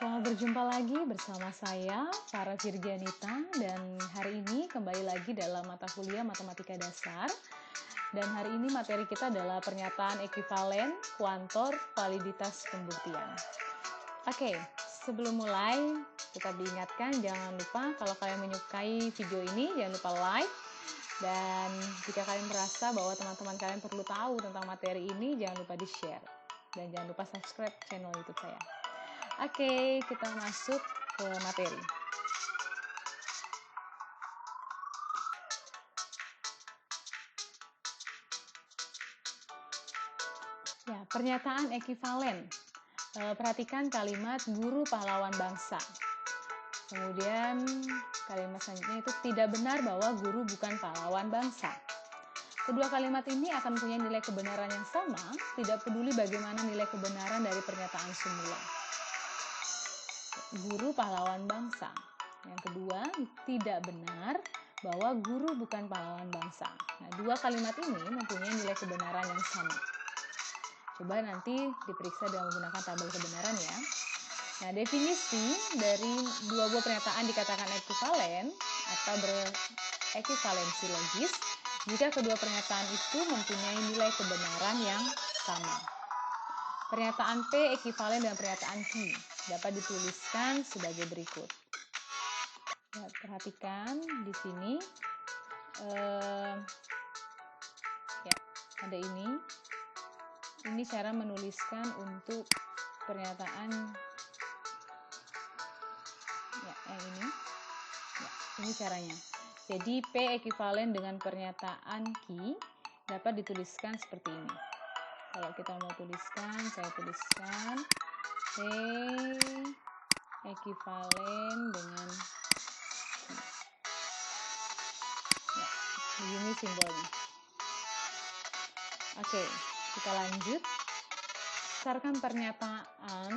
Selamat berjumpa lagi bersama saya, Farah Virgianita, dan hari ini kembali lagi dalam mata kuliah Matematika Dasar. Dan hari ini materi kita adalah pernyataan ekivalen, kuantor, validitas pembuktian. Oke, sebelum mulai, tetap diingatkan jangan lupa kalau kalian menyukai video ini, jangan lupa like. Dan jika kalian merasa bahwa teman-teman kalian perlu tahu tentang materi ini, jangan lupa di-share. Dan jangan lupa subscribe channel YouTube saya. Oke, kita masuk ke materi. Ya, pernyataan ekivalen. Perhatikan kalimat guru pahlawan bangsa. Kemudian kalimat selanjutnya itu tidak benar bahwa guru bukan pahlawan bangsa. Kedua kalimat ini akan punya nilai kebenaran yang sama, tidak peduli bagaimana nilai kebenaran dari pernyataan semula. Guru pahlawan bangsa. Yang kedua, tidak benar bahwa guru bukan pahlawan bangsa. Nah, dua kalimat ini mempunyai nilai kebenaran yang sama. Coba nanti diperiksa dengan menggunakan tabel kebenaran ya. Nah, definisi dari dua buah pernyataan dikatakan ekivalen atau berekivalensi logis jika kedua pernyataan itu mempunyai nilai kebenaran yang sama. Pernyataan P ekivalen dengan pernyataan Q dapat dituliskan sebagai berikut. Ya, perhatikan di sini ya, ada ini. Ini cara menuliskan untuk pernyataan ya, yang ini. Ya, ini caranya. Jadi P ekivalen dengan pernyataan Q dapat dituliskan seperti ini. Kalau kita mau tuliskan, saya tuliskan P ekivalen dengan ya, begini simbolnya. Oke, kita lanjut. Berdasarkan pernyataan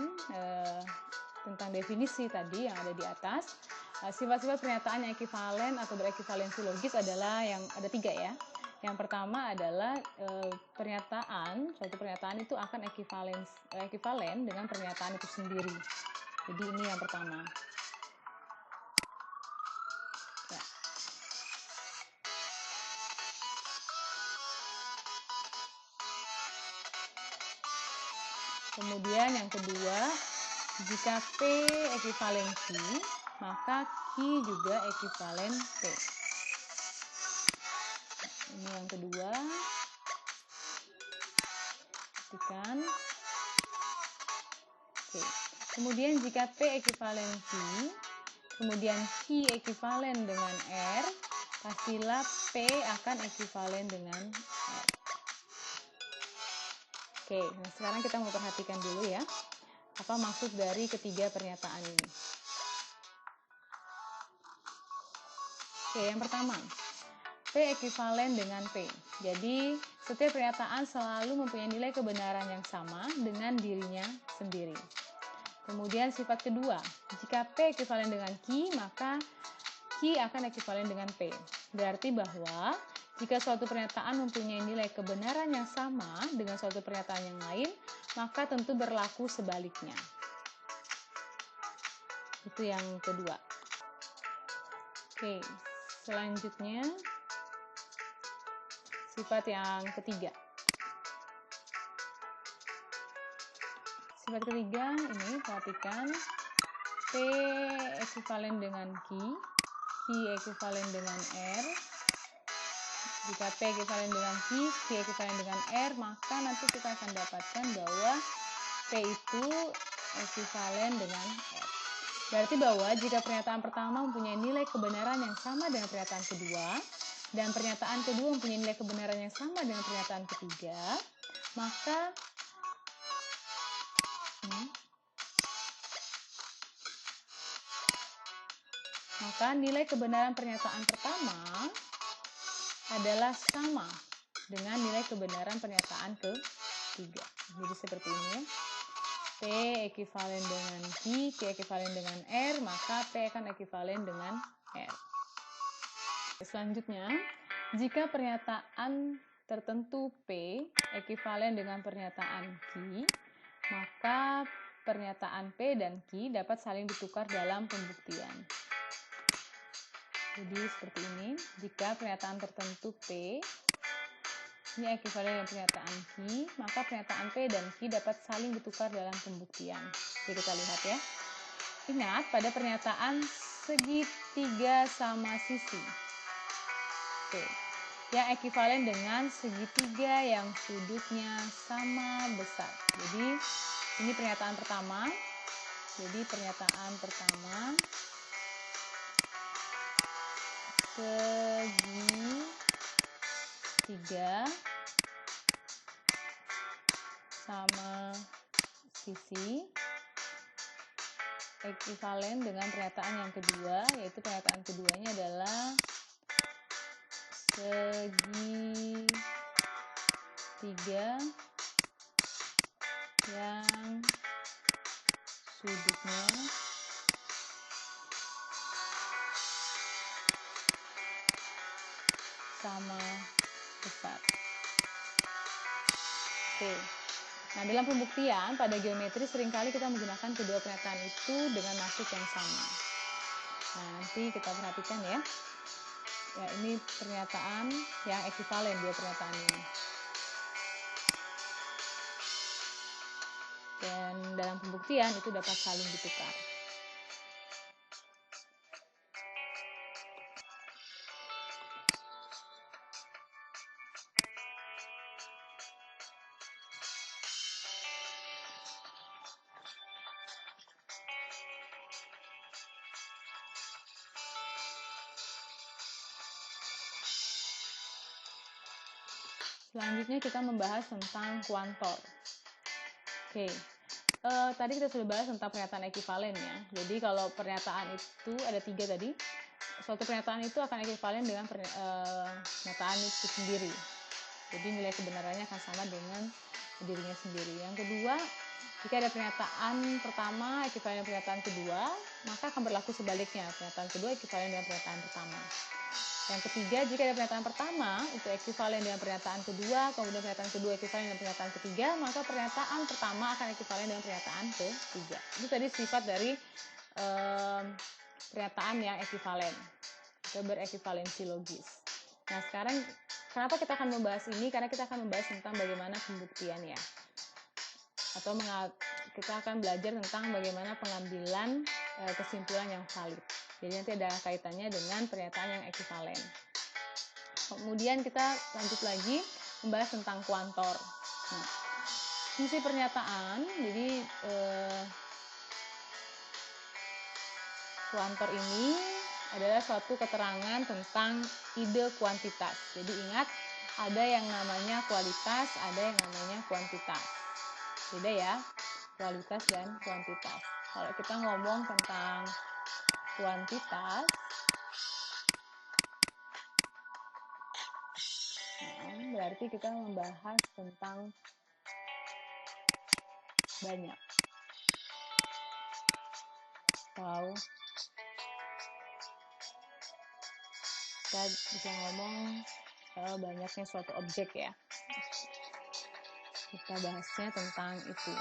tentang definisi tadi yang ada di atas, sifat-sifat pernyataan yang ekivalen atau berekivalensi logis adalah yang ada 3 ya. Yang pertama adalah suatu pernyataan itu akan ekivalen dengan pernyataan itu sendiri. Jadi ini yang pertama. Ya. Kemudian yang kedua, jika P ekivalen Q, maka Q juga ekivalen P. Ini yang kedua. Perhatikan. Oke. Kemudian jika P ekivalen Q, kemudian Q ekivalen dengan R, pastilah P akan ekivalen dengan R. Oke, nah sekarang kita mau perhatikan dulu ya, apa maksud dari ketiga pernyataan ini. Oke, yang pertama, P ekivalen dengan P. Jadi, setiap pernyataan selalu mempunyai nilai kebenaran yang sama dengan dirinya sendiri. Kemudian sifat kedua, jika P ekivalen dengan Q, maka Q akan ekivalen dengan P. Berarti bahwa jika suatu pernyataan mempunyai nilai kebenaran yang sama dengan suatu pernyataan yang lain, maka tentu berlaku sebaliknya. Itu yang kedua. Oke, selanjutnya sifat yang ketiga. Sifat ketiga ini perhatikan P ekivalen dengan Q ekivalen dengan R. Jika P ekivalen dengan Q ekivalen dengan R, maka nanti kita akan dapatkan bahwa P itu ekivalen dengan R. Berarti bahwa jika pernyataan pertama mempunyai nilai kebenaran yang sama dengan pernyataan kedua, dan pernyataan kedua mempunyai nilai kebenaran yang sama dengan pernyataan ketiga, maka nilai kebenaran pernyataan pertama adalah sama dengan nilai kebenaran pernyataan ketiga. Jadi seperti ini ya. P ekivalen dengan Q ekivalen dengan R, maka P akan ekivalen dengan R. Selanjutnya, jika pernyataan tertentu P ekivalen dengan pernyataan Q, maka P pernyataan P dan Q dapat saling ditukar dalam pembuktian. Jadi seperti ini, jika pernyataan tertentu P ini ekuivalen dengan pernyataan Q, maka pernyataan P dan Q dapat saling ditukar dalam pembuktian. Jadi kita lihat ya. Ingat pada pernyataan segitiga sama sisi. Oke. Yang ekuivalen dengan segitiga yang sudutnya sama besar. Jadi ini pernyataan pertama. Jadi pernyataan pertama segitiga sama sisi ekuivalen dengan pernyataan yang kedua, yaitu pernyataan keduanya adalah segitiga yang sudutnya sama besar. Oke. Nah, dalam pembuktian pada geometri seringkali kita menggunakan kedua pernyataan itu dengan maksud yang sama. Nah, nanti kita perhatikan ya. Ya, ini pernyataan yang ekuivalen dua pernyataan ini. Dan dalam pembuktian itu dapat saling ditukar. Selanjutnya kita membahas tentang kuantor. Oke, tadi kita sudah bahas tentang pernyataan ekuivalen ya. Jadi kalau pernyataan itu ada 3 tadi, suatu pernyataan itu akan ekuivalen dengan pernyataan itu sendiri. Jadi nilai kebenarannya akan sama dengan dirinya sendiri. Yang kedua, jika ada pernyataan pertama ekuivalen dengan pernyataan kedua, maka akan berlaku sebaliknya. Pernyataan kedua ekuivalen dengan pernyataan pertama. Yang ketiga, jika ada pernyataan pertama itu ekuivalen dengan pernyataan kedua, kemudian pernyataan kedua ekuivalen dengan pernyataan ketiga, maka pernyataan pertama akan ekuivalen dengan pernyataan ketiga. Itu tadi sifat dari pernyataan yang ekuivalen atau berekivalensi logis. Nah, sekarang kenapa kita akan membahas ini? Karena kita akan membahas tentang bagaimana pembuktiannya. Atau kita akan belajar tentang bagaimana pengambilan kesimpulan yang valid. Jadi nanti ada kaitannya dengan pernyataan yang ekuivalen. Kemudian kita lanjut lagi membahas tentang kuantor. Nah, fungsi pernyataan, jadi kuantor ini adalah suatu keterangan tentang ide kuantitas. Jadi ingat, ada yang namanya kualitas, ada yang namanya kuantitas. Beda ya, kualitas dan kuantitas. Kalau kita ngomong tentang kuantitas, berarti kita membahas tentang banyak. Atau kita bisa ngomong banyaknya suatu objek ya. Kita bahasnya tentang itu.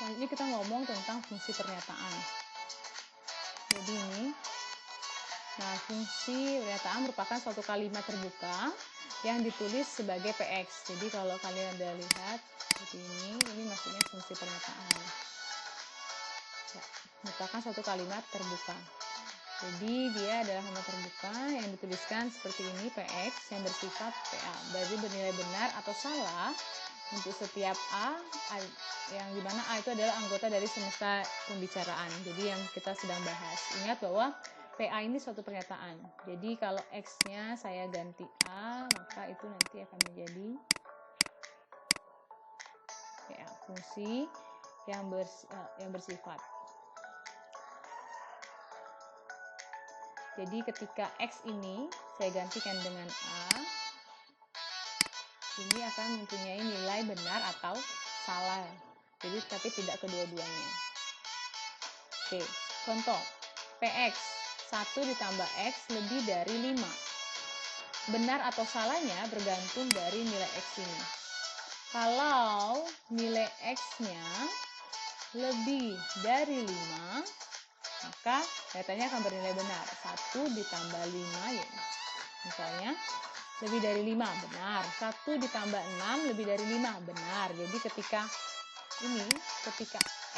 Selanjutnya kita ngomong tentang fungsi pernyataan. Jadi ini, nah fungsi pernyataan merupakan suatu kalimat terbuka yang ditulis sebagai PX. Jadi kalau kalian ada lihat seperti ini maksudnya fungsi pernyataan. Ya, merupakan suatu kalimat terbuka. Jadi dia adalah kalimat terbuka yang dituliskan seperti ini PX yang bersifat PA. Berarti bernilai benar atau salah untuk setiap A yang dimana A itu adalah anggota dari semesta pembicaraan. Jadi yang kita sedang bahas. Ingat bahwa PA ini suatu pernyataan. Jadi kalau X-nya saya ganti A, maka itu nanti akan menjadi PA, fungsi yang bersifat. Jadi ketika X ini saya gantikan dengan A, ini akan mempunyai nilai benar atau salah. Jadi tapi tidak kedua-duanya. Oke, contoh. PX 1 ditambah X lebih dari 5. Benar atau salahnya bergantung dari nilai X ini. Kalau nilai X-nya lebih dari 5, maka datanya akan bernilai benar. 1 ditambah 5, ya. Misalnya, lebih dari 5, benar. 1 ditambah 6, lebih dari 5, benar. Jadi ketika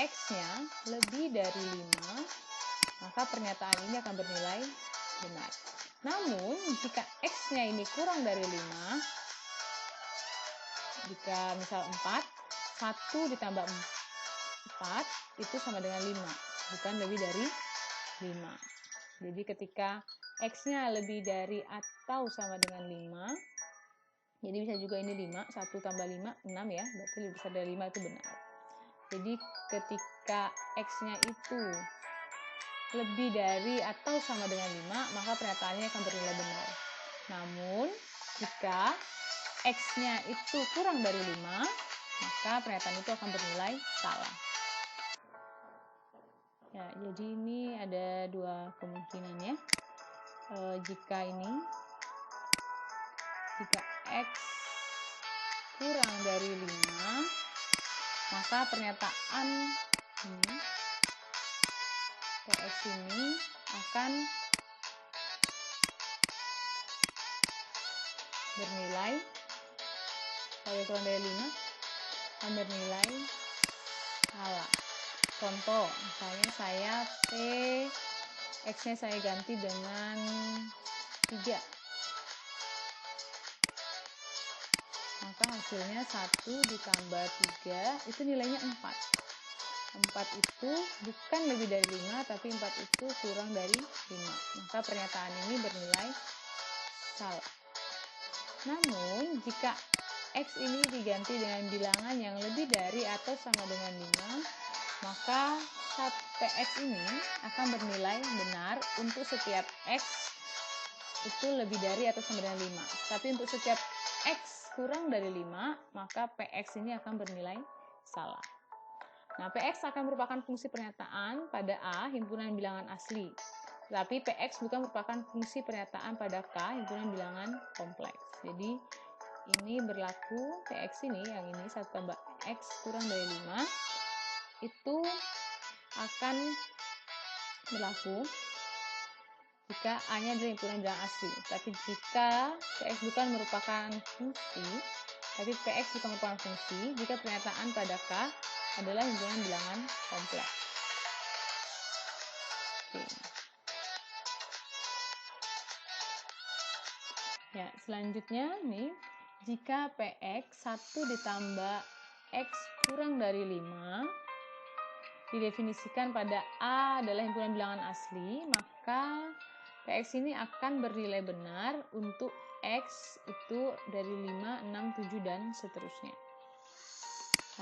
X-nya lebih dari 5, maka pernyataan ini akan bernilai benar. Namun, jika X-nya ini kurang dari 5, jika misal 4, 1 ditambah 4 itu sama dengan 5, bukan lebih dari 5. Jadi ketika X-nya lebih dari atau sama dengan 5, jadi bisa juga ini 5, 1 tambah 5, 6 ya, berarti lebih besar dari 5, itu benar. Jadi ketika X-nya itu lebih dari atau sama dengan 5, maka pernyataannya akan bernilai benar. Namun, jika X-nya itu kurang dari 5, maka pernyataan itu akan bernilai salah. Ya, jadi ini ada dua kemungkinan ya. Jika X kurang dari 5, maka pernyataan ini, PX ini akan bernilai, kalau kurang dari 5, akan bernilai salah. Contoh, misalnya saya X-nya saya ganti dengan 3. Maka hasilnya 1 ditambah 3, itu nilainya 4. 4 itu bukan lebih dari 5, tapi 4 itu kurang dari 5. Maka pernyataan ini bernilai salah. Namun, jika X ini diganti dengan bilangan yang lebih dari atau sama dengan 5, maka PX ini akan bernilai benar untuk setiap X itu lebih dari atau sama dengan 5. Tapi untuk setiap X kurang dari 5, maka PX ini akan bernilai salah. Nah, PX akan merupakan fungsi pernyataan pada A, himpunan bilangan asli. Tapi PX bukan merupakan fungsi pernyataan pada K, himpunan bilangan kompleks. Jadi, ini berlaku PX ini, yang ini 1 tambah X kurang dari 5, itu akan berlaku jika A-nya adalah himpunan bilangan asli. Tapi jika PX bukan merupakan fungsi, jika pernyataan pada K adalah himpunan bilangan kompleks. Oke. Ya, selanjutnya nih, jika PX 1 ditambah X kurang dari 5 didefinisikan pada A adalah himpunan bilangan asli, maka PX ini akan bernilai benar untuk X itu dari 5, 6, 7, dan seterusnya.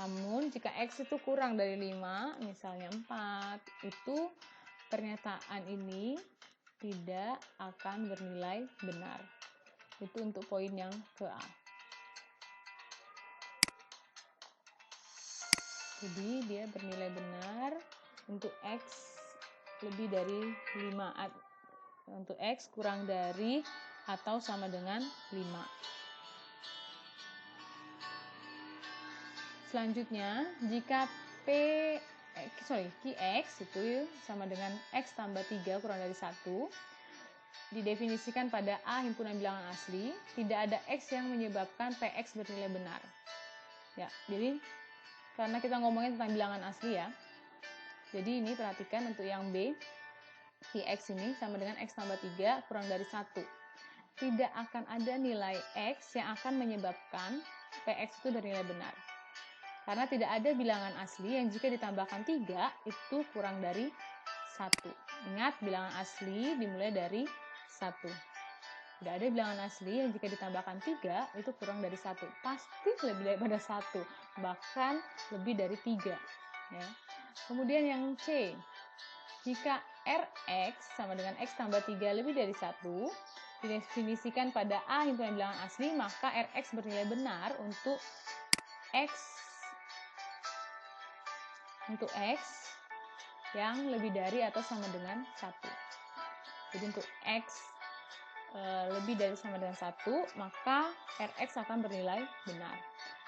Namun, jika X itu kurang dari 5, misalnya 4, itu pernyataan ini tidak akan bernilai benar. Itu untuk poin yang ke A. Jadi, dia bernilai benar untuk X lebih dari 5. Untuk X kurang dari atau sama dengan 5. Selanjutnya, jika Qx itu sama dengan X tambah 3 kurang dari 1, didefinisikan pada A himpunan bilangan asli, tidak ada X yang menyebabkan PX bernilai benar. Ya, jadi karena kita ngomongin tentang bilangan asli ya, jadi ini perhatikan untuk yang B, Qx ini sama dengan X tambah 3 kurang dari 1. Tidak akan ada nilai X yang akan menyebabkan PX itu bernilai benar. Karena tidak ada bilangan asli yang jika ditambahkan 3 itu kurang dari 1. Ingat, bilangan asli dimulai dari 1. Tidak ada bilangan asli yang jika ditambahkan 3 itu kurang dari 1. Pasti lebih daripada 1, bahkan lebih dari 3. Ya. Kemudian yang C, jika Rx sama dengan X tambah 3 lebih dari 1, didefinisikan pada A himpunan bilangan asli, maka Rx bernilai benar untuk X yang lebih dari atau sama dengan 1. Jadi untuk X lebih dari sama dengan 1, maka Rx akan bernilai benar.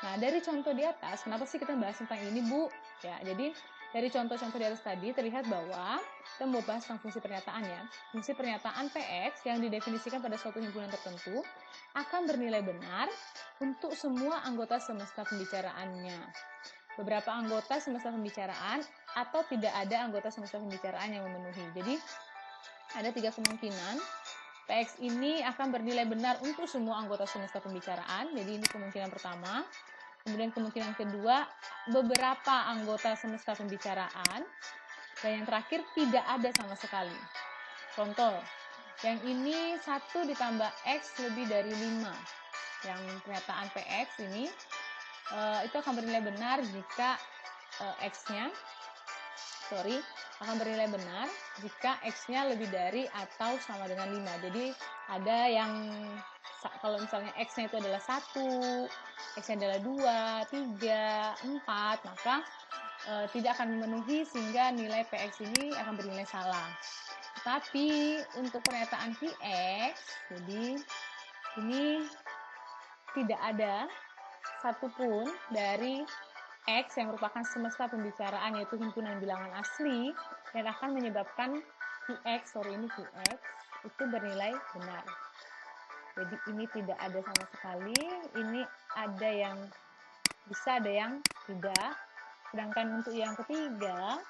Nah, dari contoh di atas, kenapa sih kita bahas tentang ini, Bu? Ya, jadi dari contoh-contoh di atas tadi terlihat bahwa kita mau bahas tentang fungsi pernyataan ya. Fungsi pernyataan PX yang didefinisikan pada suatu himpunan tertentu akan bernilai benar untuk semua anggota semesta pembicaraannya. Beberapa anggota semesta pembicaraan atau tidak ada anggota semesta pembicaraan yang memenuhi. Jadi, ada 3 kemungkinan. PX ini akan bernilai benar untuk semua anggota semesta pembicaraan. Jadi, ini kemungkinan pertama. Kemudian kemungkinan kedua, beberapa anggota semesta pembicaraan. Dan yang terakhir, tidak ada sama sekali. Contoh, yang ini 1 ditambah X lebih dari 5. Yang pernyataan PX ini, itu akan bernilai benar jika X-nya, akan bernilai benar jika X-nya lebih dari atau sama dengan 5. Jadi, ada yang, kalau misalnya X-nya itu adalah 1, X-nya adalah 2, 3, 4, maka tidak akan memenuhi sehingga nilai PX ini akan bernilai salah. Tapi untuk pernyataan PX, jadi ini tidak ada satupun dari X yang merupakan semesta pembicaraan, yaitu himpunan bilangan asli, dan akan menyebabkan PX itu bernilai benar. Jadi ini tidak ada sama sekali, ini ada yang bisa, ada yang tidak. Sedangkan untuk yang ketiga,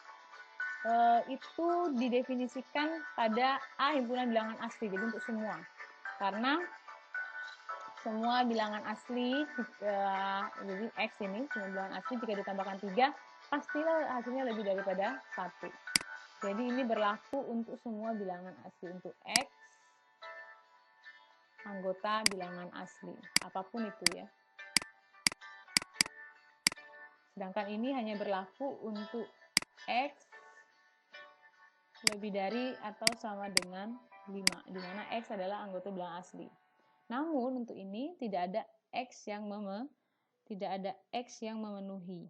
itu didefinisikan pada A himpunan bilangan asli, jadi untuk semua. Karena semua bilangan asli, jadi X ini, semua bilangan asli jika ditambahkan 3, pastilah hasilnya lebih daripada 1. Jadi ini berlaku untuk semua bilangan asli, untuk X, anggota bilangan asli, apapun itu ya. Sedangkan ini hanya berlaku untuk X lebih dari atau sama dengan 5, di mana X adalah anggota bilangan asli. Namun untuk ini tidak ada X yang memenuhi.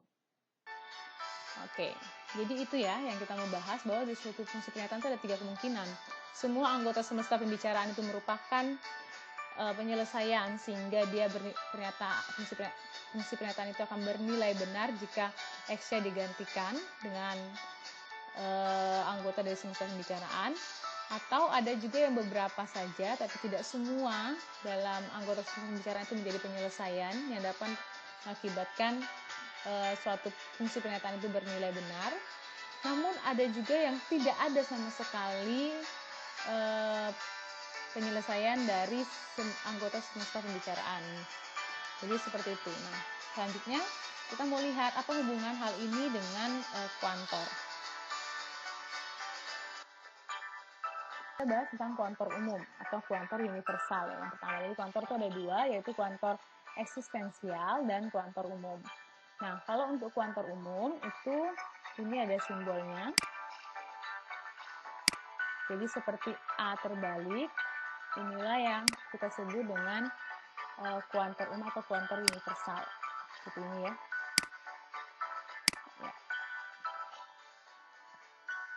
Oke, jadi itu ya yang kita mau bahas, bahwa di suatu fungsi pernyataan itu ada 3 kemungkinan. Semua anggota semesta pembicaraan itu merupakan penyelesaian, sehingga dia fungsi pernyataan itu akan bernilai benar jika X-nya digantikan dengan anggota dari semesta pembicaraan. Atau ada juga yang beberapa saja, tapi tidak semua dalam anggota semesta pembicaraan itu menjadi penyelesaian yang dapat mengakibatkan suatu fungsi pernyataan itu bernilai benar. Namun ada juga yang tidak ada sama sekali penyelesaian dari anggota semesta pembicaraan. Jadi seperti itu. Nah, selanjutnya kita mau lihat apa hubungan hal ini dengan kuantor. Kita bahas tentang kuantor umum atau kuantor universal. Yang pertama, jadi kuantor itu ada 2, yaitu kuantor eksistensial dan kuantor umum. Nah, kalau untuk kuantor umum itu ini ada simbolnya. Jadi seperti A terbalik, inilah yang kita sebut dengan kuantor umum atau kuantor universal. Seperti ini ya.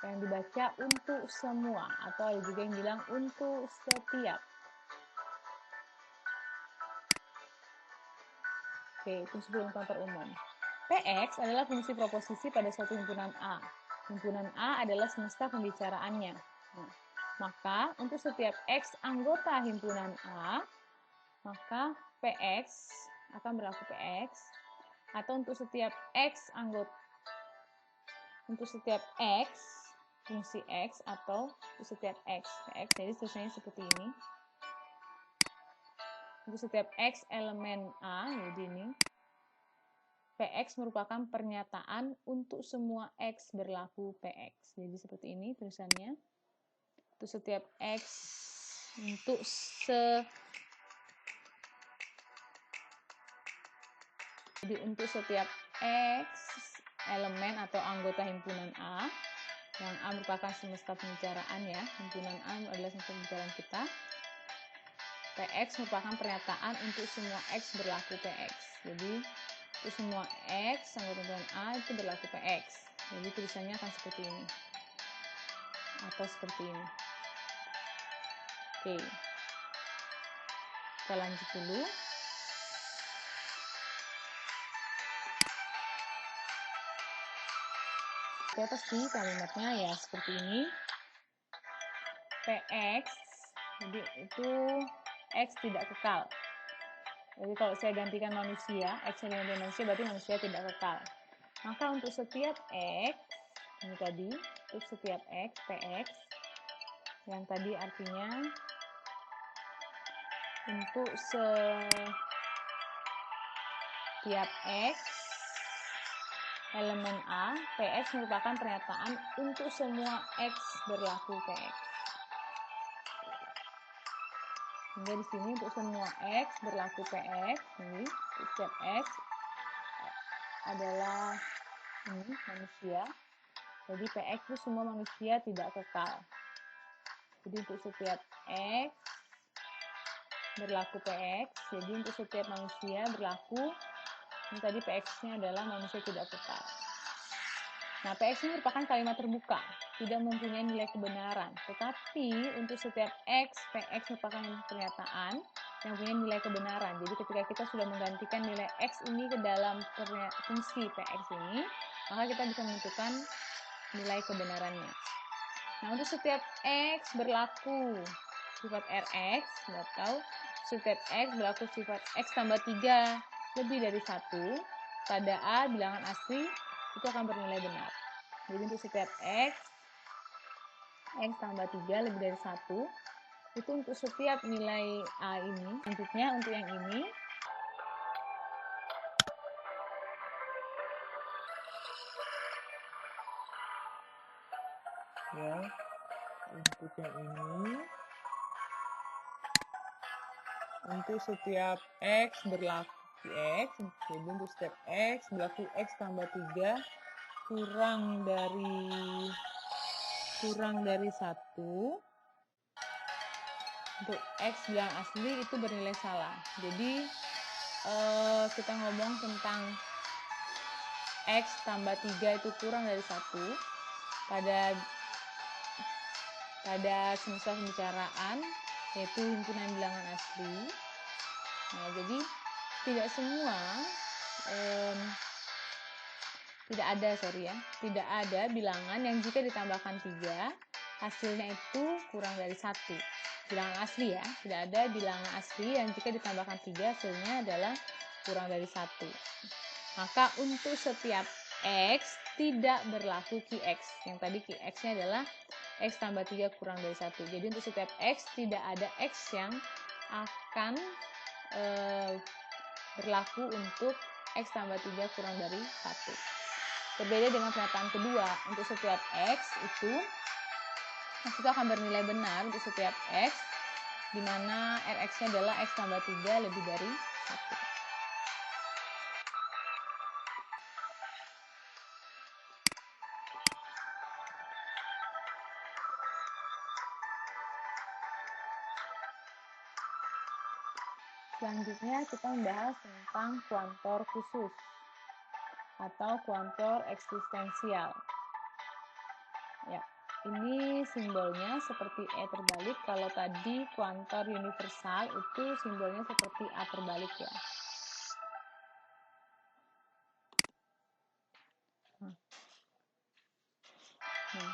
Yang dibaca untuk semua, atau ada juga yang bilang untuk setiap. Oke, itu sebelum kuantor umum. PX adalah fungsi proposisi pada suatu himpunan A. Himpunan A adalah semesta pembicaraannya. Nah, maka untuk setiap X anggota himpunan A, maka PX akan berlaku PX, atau untuk setiap X anggota, untuk setiap X fungsi X, atau untuk setiap X PX. Jadi tulisannya seperti ini. Untuk setiap X elemen A, jadi ini PX merupakan pernyataan untuk semua X berlaku PX. Jadi seperti ini tulisannya. Untuk setiap X, jadi untuk setiap X elemen atau anggota himpunan A, yang A merupakan semesta pembicaraan ya, himpunan A adalah semesta pembicaraan kita, PX merupakan pernyataan untuk semua X berlaku PX. Jadi untuk semua X anggota himpunan A itu berlaku PX. Jadi tulisannya akan seperti ini atau seperti ini. Oke, kita lanjut dulu. seperti apa sih kalimatnya? Ya seperti ini. PX, jadi itu X tidak kekal. Jadi kalau saya gantikan manusia, X yang diganti manusia berarti manusia tidak kekal. Maka untuk setiap X, ini tadi, untuk setiap X, PX, yang tadi artinya untuk setiap X elemen A, PX merupakan pernyataan untuk semua X berlaku PX. Sehingga di sini untuk semua X berlaku PX, ini setiap X adalah ini manusia. Jadi PX itu semua manusia tidak kekal. Jadi untuk setiap X berlaku PX, jadi untuk setiap manusia berlaku, ini tadi PX-nya adalah manusia tidak kekal. Nah, PX ini merupakan kalimat terbuka, tidak mempunyai nilai kebenaran. Tetapi untuk setiap X, PX merupakan pernyataan yang punya nilai kebenaran. Jadi ketika kita sudah menggantikan nilai X ini ke dalam fungsi PX ini, maka kita bisa menentukan nilai kebenarannya. Nah, untuk setiap X berlaku sifat Rx, kita tahu setiap X berlaku sifat X tambah 3 lebih dari 1, pada A bilangan asli itu akan bernilai benar. Jadi untuk setiap X tambah 3 lebih dari 1, itu untuk setiap nilai A ini. Selanjutnya untuk yang ini, ya, untuk yang ini, untuk setiap X berlaku X, jadi untuk setiap X berlaku X tambah 3 kurang dari 1, untuk X bilang asli itu bernilai salah. Jadi kita ngomong tentang X tambah 3 itu kurang dari 1 pada semesta pembicaraan, yaitu himpunan bilangan asli. Nah, jadi tidak semua tidak ada bilangan yang jika ditambahkan 3 hasilnya itu kurang dari 1. Bilangan asli ya, tidak ada bilangan asli yang jika ditambahkan 3 hasilnya adalah kurang dari 1. Maka untuk setiap X tidak berlaku QX. Yang tadi QX-nya adalah X tambah 3 kurang dari 1. Jadi untuk setiap X tidak ada X yang akan berlaku untuk X tambah 3 kurang dari 1. Berbeda dengan pernyataan kedua, untuk setiap X itu akan bernilai benar untuk setiap X, di mana Rx-nya adalah X tambah 3 lebih dari 1. Selanjutnya kita membahas tentang kuantor khusus atau kuantor eksistensial. Ya, ini simbolnya seperti E terbalik. Kalau tadi kuantor universal itu simbolnya seperti A terbalik ya. Nah,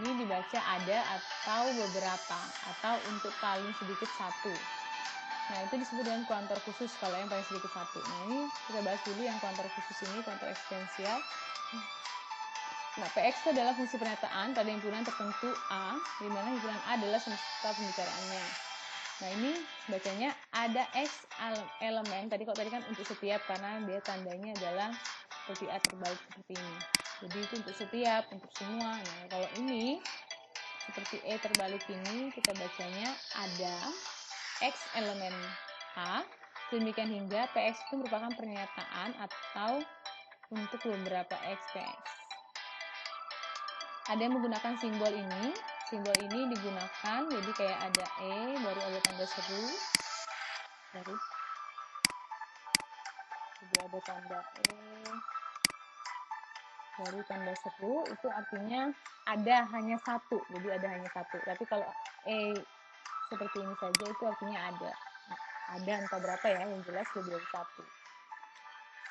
ini dibaca ada atau beberapa, atau untuk paling sedikit 1. Nah, itu disebut dengan kuantor khusus kalau yang paling sedikit 1. Nah, ini kita bahas dulu yang kuantor khusus ini, kuantor eksistensial. Nah, PX itu adalah fungsi pernyataan pada himpunan tertentu A, di mana himpunan A adalah semesta pembicaraannya. Nah, ini bacanya ada X elemen. Kalau tadi kan untuk setiap, karena dia tandanya adalah seperti A terbalik seperti ini. Jadi itu untuk setiap, untuk semua. Nah, kalau ini seperti E terbalik ini, kita bacanya ada X elemen A, demikian hingga PX itu merupakan pernyataan atau untuk beberapa X PX. Ada yang menggunakan simbol ini. Simbol ini digunakan, jadi kayak ada E, baru ada tanda seru. Jadi ada tanda E, baru tanda seru, itu artinya ada hanya 1. Jadi ada hanya 1. Tapi kalau E seperti ini saja itu artinya ada entah berapa ya, yang jelas lebih dari 1.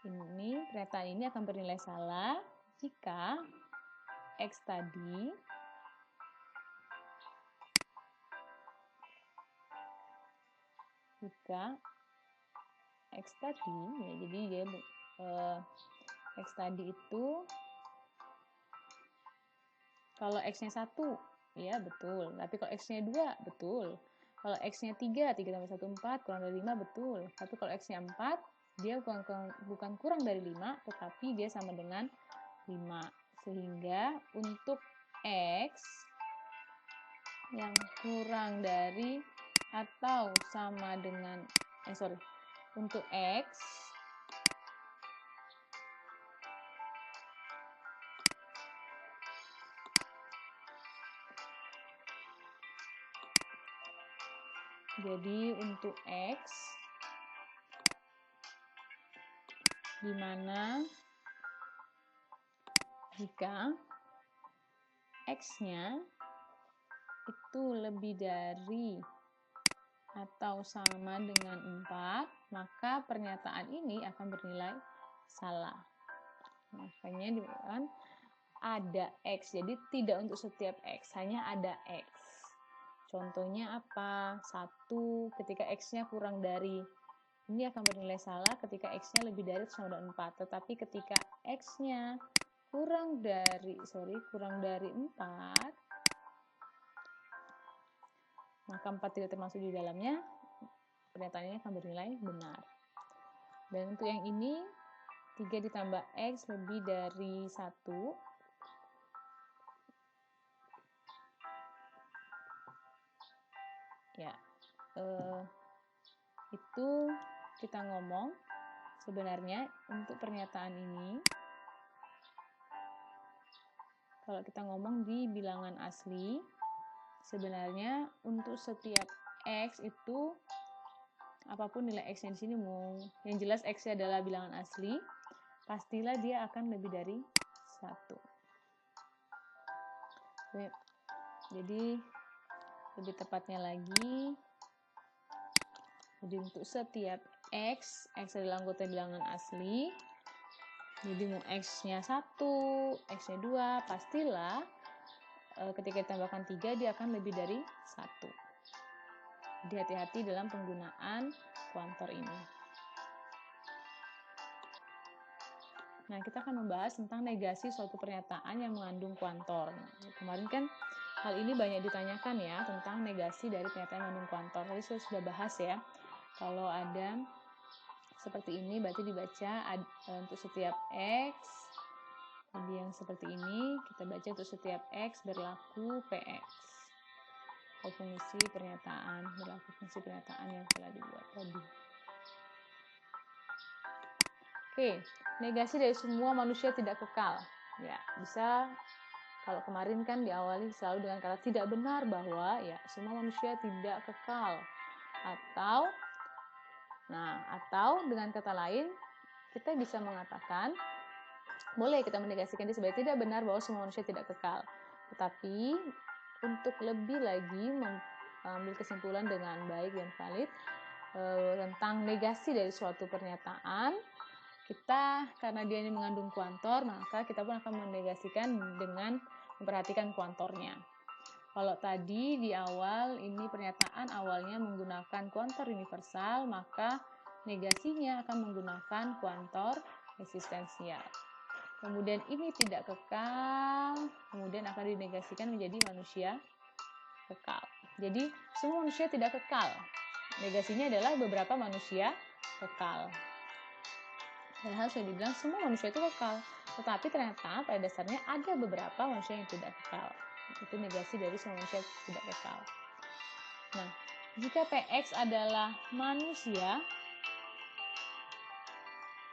Ini pernyataan ini akan bernilai salah jika X tadi ya, jadi dia X tadi itu kalau X-nya 1, ya betul. Tapi kalau X-nya 2, betul. Kalau X-nya 3 tambah 1, 4, kurang dari 5, betul. Tapi kalau X-nya 4, dia bukan kurang dari 5, tetapi dia sama dengan 5. Sehingga untuk X yang kurang dari atau sama dengan, untuk X jadi untuk X di mana jika X-nya itu lebih dari atau sama dengan 4, maka pernyataan ini akan bernilai salah. Makanya diberikan ada X, jadi tidak untuk setiap X, hanya ada X. Contohnya apa? 1 ketika X-nya kurang dari, ini akan bernilai salah ketika X-nya lebih dari atau sama dengan 4. Tetapi ketika X-nya kurang dari 4, maka 4 tidak termasuk di dalamnya, pernyataan ini akan bernilai benar. Dan untuk yang ini, 3 ditambah X lebih dari 1, ya, itu kita ngomong sebenarnya untuk pernyataan ini, kalau kita ngomong di bilangan asli, sebenarnya untuk setiap X itu apapun nilai X-nya di sini, yang jelas X-nya adalah bilangan asli, pastilah dia akan lebih dari 1. Jadi lebih tepatnya lagi, jadi untuk setiap X adalah anggota bilangan asli, jadi mau X-nya 1, X-nya 2, pastilah ketika ditambahkan 3 dia akan lebih dari 1. Jadi hati-hati dalam penggunaan kuantor ini. Nah, kita akan membahas tentang negasi suatu pernyataan yang mengandung kuantor. Nah, kemarin kan hal ini banyak ditanyakan ya, tentang negasi dari pernyataan yang mengandung kuantor. Tadi saya sudah bahas ya, kalau ada seperti ini berarti dibaca untuk setiap X. Jadi yang seperti ini kita baca untuk setiap X berlaku PX. Fungsi pernyataan, berlaku fungsi pernyataan yang telah dibuat tadi. Oke, negasi dari semua manusia tidak kekal. Ya, bisa, kalau kemarin kan diawali selalu dengan kata tidak benar, bahwa ya semua manusia tidak kekal. Atau dengan kata lain, kita bisa mengatakan, boleh kita menegasikan dia sebagai tidak benar bahwa semua manusia tidak kekal. Tetapi untuk lebih lagi mengambil kesimpulan dengan baik dan valid tentang negasi dari suatu pernyataan, kita, karena dia ini mengandung kuantor, maka kita pun akan menegasikan dengan memperhatikan kuantornya. Kalau tadi di awal ini pernyataan awalnya menggunakan kuantor universal, maka negasinya akan menggunakan kuantor eksistensial. Kemudian ini tidak kekal, kemudian akan dinegasikan menjadi manusia kekal. Jadi semua manusia tidak kekal. Negasinya adalah beberapa manusia kekal. Padahal sudah dibilang semua manusia itu kekal, tetapi ternyata pada dasarnya ada beberapa manusia yang tidak kekal. Itu negasi dari semua manusia tidak kekal. Nah, jika PX adalah manusia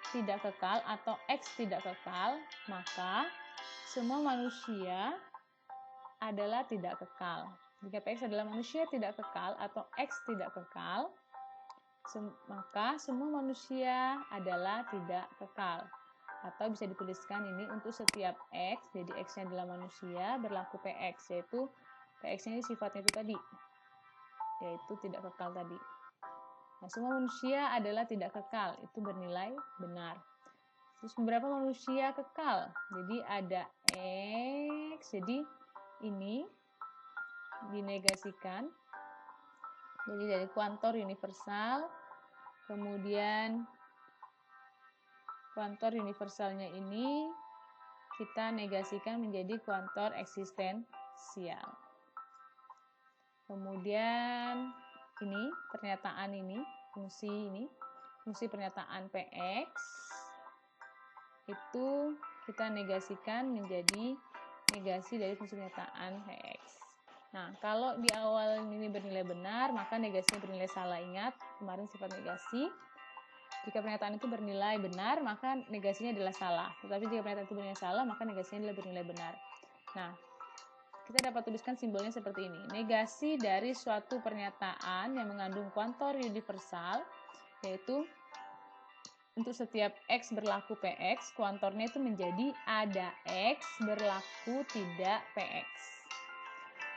tidak kekal atau X tidak kekal, maka semua manusia adalah tidak kekal. Jika PX adalah manusia tidak kekal atau X tidak kekal, maka semua manusia adalah tidak kekal. Atau bisa dituliskan ini untuk setiap X, jadi X-nya adalah manusia, berlaku PX, yaitu PX-nya ini sifatnya itu tadi, yaitu tidak kekal tadi. Nah, semua manusia adalah tidak kekal, itu bernilai benar. Terus beberapa manusia kekal. Jadi ada X. Jadi ini dinegasikan. Jadi dari kuantor universal, kemudian kuantor universalnya ini kita negasikan menjadi kuantor eksistensial. Kemudian ini pernyataan ini, fungsi pernyataan Px itu kita negasikan menjadi negasi dari fungsi pernyataan Px. Nah, kalau di awal ini bernilai benar, maka negasinya bernilai salah. Ingat, kemarin sifat negasi. Jika pernyataan itu bernilai benar, maka negasinya adalah salah. Tetapi jika pernyataan itu bernilai salah, maka negasinya adalah bernilai benar. Nah, kita dapat tuliskan simbolnya seperti ini. Negasi dari suatu pernyataan yang mengandung kuantor universal, yaitu untuk setiap X berlaku Px, kuantornya itu menjadi ada X berlaku tidak Px.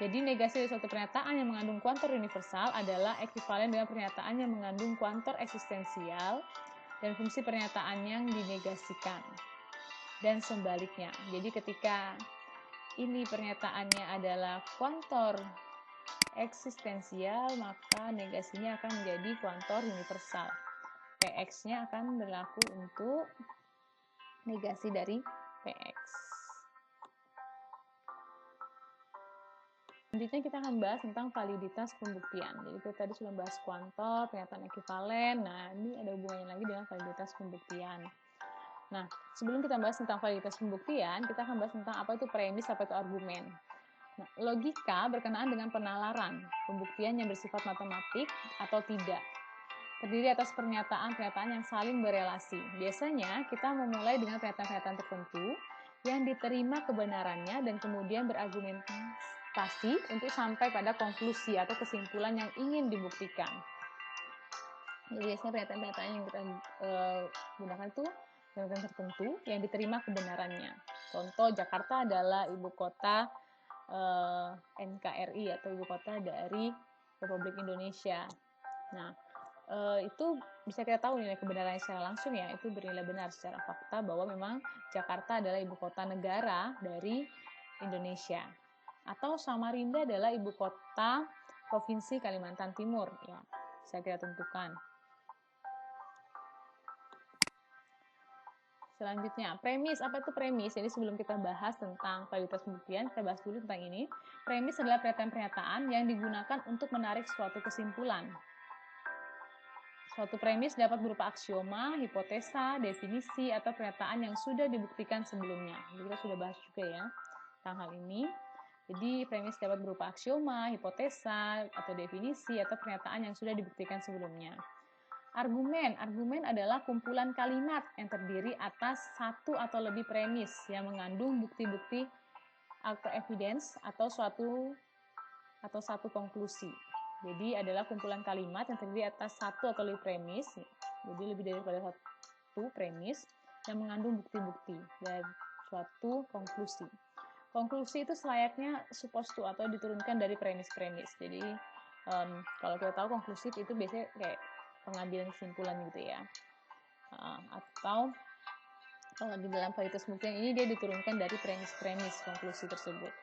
Jadi negasi dari suatu pernyataan yang mengandung kuantor universal adalah ekivalen dengan pernyataan yang mengandung kuantor eksistensial dan fungsi pernyataan yang dinegasikan. Dan sebaliknya. Jadi ketika ini pernyataannya adalah kuantor eksistensial, maka negasinya akan menjadi kuantor universal. Px-nya akan berlaku untuk negasi dari Px. Selanjutnya kita akan bahas tentang validitas pembuktian. Jadi kita tadi sudah bahas kuantor, pernyataan ekivalen. Nah, ini ada hubungannya lagi dengan validitas pembuktian. Nah, sebelum kita bahas tentang validitas pembuktian, kita akan bahas tentang apa itu premis, apa itu argumen. Nah, logika berkenaan dengan penalaran, pembuktian yang bersifat matematik atau tidak. Terdiri atas pernyataan-pernyataan yang saling berelasi. Biasanya kita memulai dengan pernyataan-pernyataan tertentu yang diterima kebenarannya dan kemudian berargumentasi untuk sampai pada konklusi atau kesimpulan yang ingin dibuktikan. Jadi biasanya pernyataan-pernyataan yang kita gunakan itu pernyataan tertentu yang diterima kebenarannya. Contoh, Jakarta adalah ibu kota NKRI atau ibu kota dari Republik Indonesia. Nah, itu bisa kita tahu nilai kebenarannya secara langsung ya, itu bernilai benar secara fakta bahwa memang Jakarta adalah ibu kota negara dari Indonesia. Atau Samarinda adalah ibu kota Provinsi Kalimantan Timur, ya, bisa kita tentukan. Selanjutnya, premis. Apa itu premis? Jadi sebelum kita bahas tentang validitas pembuktian, kita bahas dulu tentang ini. Premis adalah pernyataan-pernyataan yang digunakan untuk menarik suatu kesimpulan. Suatu premis dapat berupa aksioma, hipotesa, definisi, atau pernyataan yang sudah dibuktikan sebelumnya. Jadi kita sudah bahas juga ya tentang hal ini. Jadi premis dapat berupa aksioma, hipotesa, atau definisi, atau pernyataan yang sudah dibuktikan sebelumnya. Argumen adalah kumpulan kalimat yang terdiri atas satu atau lebih premis yang mengandung bukti-bukti atau evidence atau satu konklusi. Jadi adalah kumpulan kalimat yang terdiri atas satu atau lebih premis, jadi lebih daripada satu premis yang mengandung bukti-bukti dan suatu konklusi. Konklusi itu selayaknya supposed to atau diturunkan dari premis-premis. Jadi kalau kita tahu konklusif itu biasanya kayak pengambilan kesimpulan gitu ya, atau di dalam validitas pembuktian ini dia diturunkan dari premis-premis konklusi tersebut.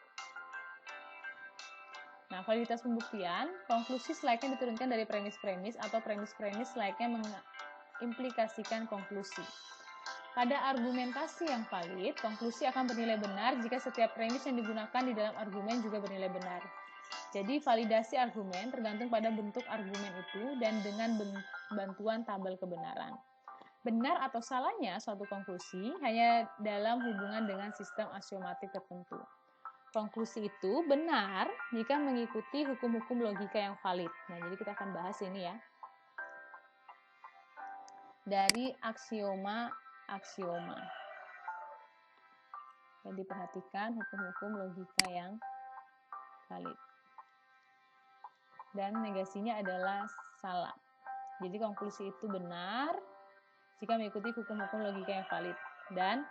Nah, validitas pembuktian, konklusi selayaknya diturunkan dari premis-premis atau premis-premis selayaknya mengimplikasikan konklusi. Pada argumentasi yang valid, konklusi akan bernilai benar jika setiap premis yang digunakan di dalam argumen juga bernilai benar. Jadi validasi argumen tergantung pada bentuk argumen itu dan dengan bantuan tabel kebenaran. Benar atau salahnya suatu konklusi hanya dalam hubungan dengan sistem aksiomatik tertentu. Konklusi itu benar jika mengikuti hukum-hukum logika yang valid. Nah, jadi kita akan bahas ini ya. Dari aksioma. Jadi perhatikan hukum-hukum logika yang valid. Dan negasinya adalah salah. Jadi konklusi itu benar jika mengikuti hukum-hukum logika yang valid. Dan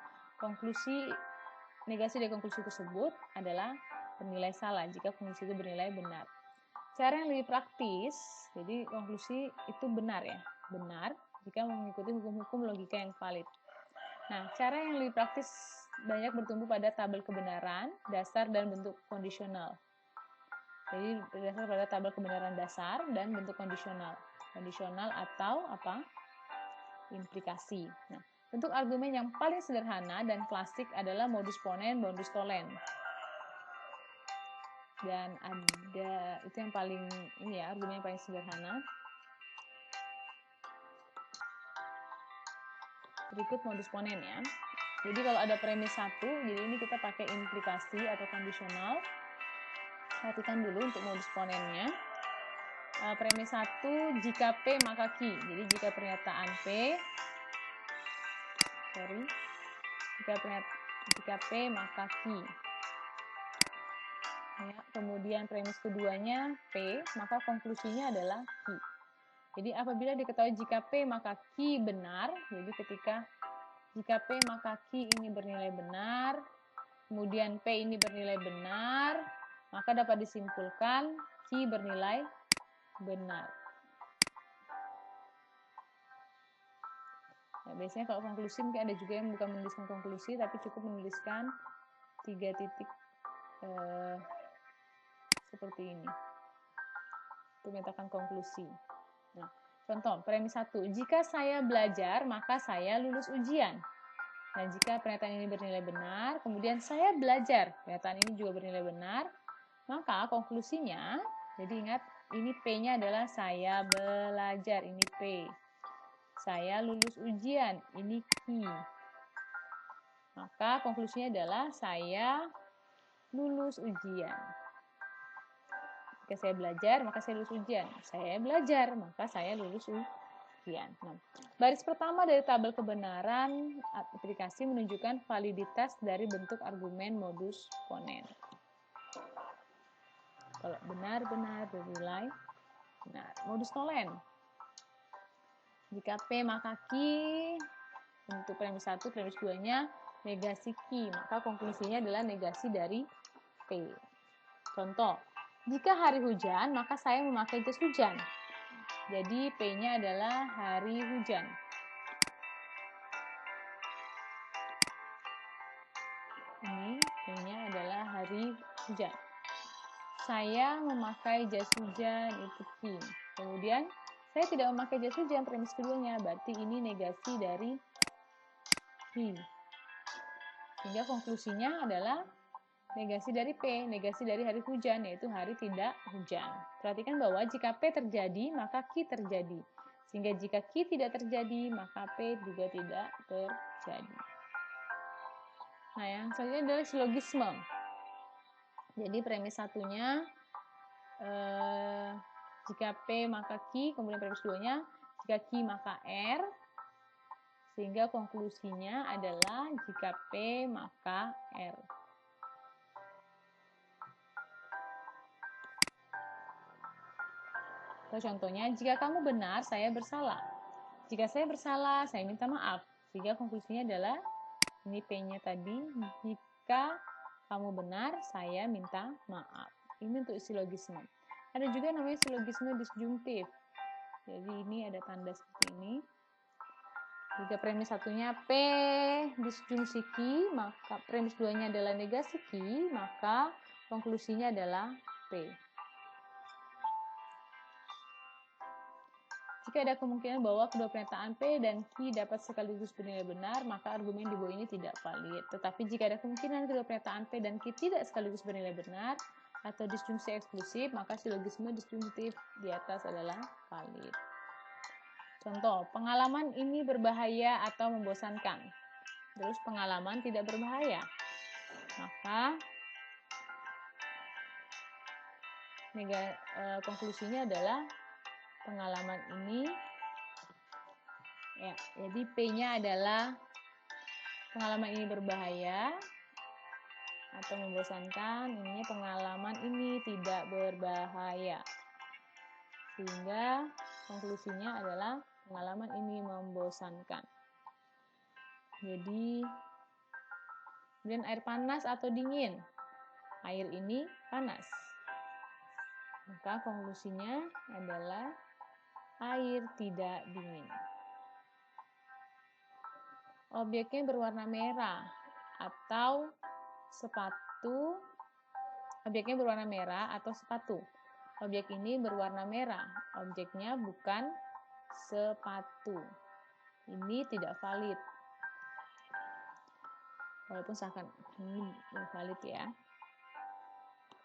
negasi dari konklusi tersebut adalah bernilai salah jika konklusi itu bernilai benar. Cara yang lebih praktis, jadi konklusi itu benar ya, benar jika mengikuti hukum-hukum logika yang valid. Nah, cara yang lebih praktis banyak bertumpu pada tabel kebenaran, dasar, dan bentuk kondisional. Jadi berdasar pada tabel kebenaran dasar dan bentuk kondisional. Kondisional atau apa? Implikasi. Nah, bentuk argumen yang paling sederhana dan klasik adalah modus ponens, modus tollens. Dan ada itu yang paling ini ya, argumen yang paling sederhana. Berikut modus ponens ya. Jadi kalau ada premis 1, jadi ini kita pakai implikasi atau kondisional. Perhatikan dulu untuk modus ponensnya. Premis 1, jika P maka Q. Jadi jika pernyataan P, jika P maka Q. Ya, kemudian premis keduanya P, maka konklusinya adalah Q. Jadi apabila diketahui jika P maka Q benar, jadi jika P maka Q ini bernilai benar, kemudian P ini bernilai benar, maka dapat disimpulkan Q bernilai benar. Nah, biasanya kalau konklusi mungkin ada juga yang bukan menuliskan konklusi, tapi cukup menuliskan 3 titik seperti ini untuk menyatakan konklusi. Nah, contoh premis 1, jika saya belajar maka saya lulus ujian. Nah, jika pernyataan ini bernilai benar, kemudian saya belajar, pernyataan ini juga bernilai benar, maka konklusinya, jadi ingat, ini P-nya adalah saya belajar, ini P. Saya lulus ujian, ini Q. Maka konklusinya adalah saya lulus ujian. Jika saya belajar, maka saya lulus ujian. Saya belajar, maka saya lulus ujian. Nah, baris pertama dari tabel kebenaran aplikasi menunjukkan validitas dari bentuk argumen modus ponens. Kalau benar-benar bernilai benar. Modus tollens. Jika P maka Q, untuk premis 1, premis 2-nya negasi Q, maka konklusinya adalah negasi dari P. Contoh, jika hari hujan, maka saya memakai jas hujan. Jadi P-nya adalah hari hujan. Ini P-nya adalah hari hujan. Saya memakai jas hujan, itu Q. Kemudian saya tidak memakai jas hujan, premis keduanya, berarti ini negasi dari Q. Sehingga konklusinya adalah negasi dari P, negasi dari hari hujan, yaitu hari tidak hujan. Perhatikan bahwa jika P terjadi, maka Q terjadi. Sehingga jika Q tidak terjadi, maka P juga tidak terjadi. Nah, yang selanjutnya adalah silogisme. Jadi premis 1-nya, jika P maka Q, kemudian premis 2-nya, jika Q maka R, sehingga konklusinya adalah jika P maka R. Contohnya, jika kamu benar, saya bersalah. Jika saya bersalah, saya minta maaf. Sehingga konklusinya adalah, ini P-nya tadi, jika kamu benar, saya minta maaf. Ini untuk silogisme. Ada juga namanya silogisme disjungtif. Jadi ini ada tanda seperti ini. Jika premis 1-nya P disjungsi Q, maka premis 2-nya adalah negasi Q, maka konklusinya adalah P. Jika ada kemungkinan bahwa kedua pernyataan P dan Q dapat sekaligus bernilai benar, maka argumen di bawah ini tidak valid. Tetapi jika ada kemungkinan kedua pernyataan P dan Q tidak sekaligus bernilai benar atau disjungsi eksklusif, maka silogisme disjungtif di atas adalah valid. Contoh, pengalaman ini berbahaya atau membosankan. Terus pengalaman tidak berbahaya. Maka konklusinya adalah pengalaman ini, ya, jadi P-nya adalah pengalaman ini berbahaya atau membosankan, ininya pengalaman ini tidak berbahaya. Sehingga konklusinya adalah pengalaman ini membosankan. Jadi, kemudian air panas atau dingin. Air ini panas. Maka konklusinya adalah air tidak dingin. Objeknya berwarna merah atau sepatu. Objeknya berwarna merah atau sepatu. Objek ini berwarna merah. Objeknya bukan sepatu. Ini tidak valid. Walaupun seakan ini valid ya.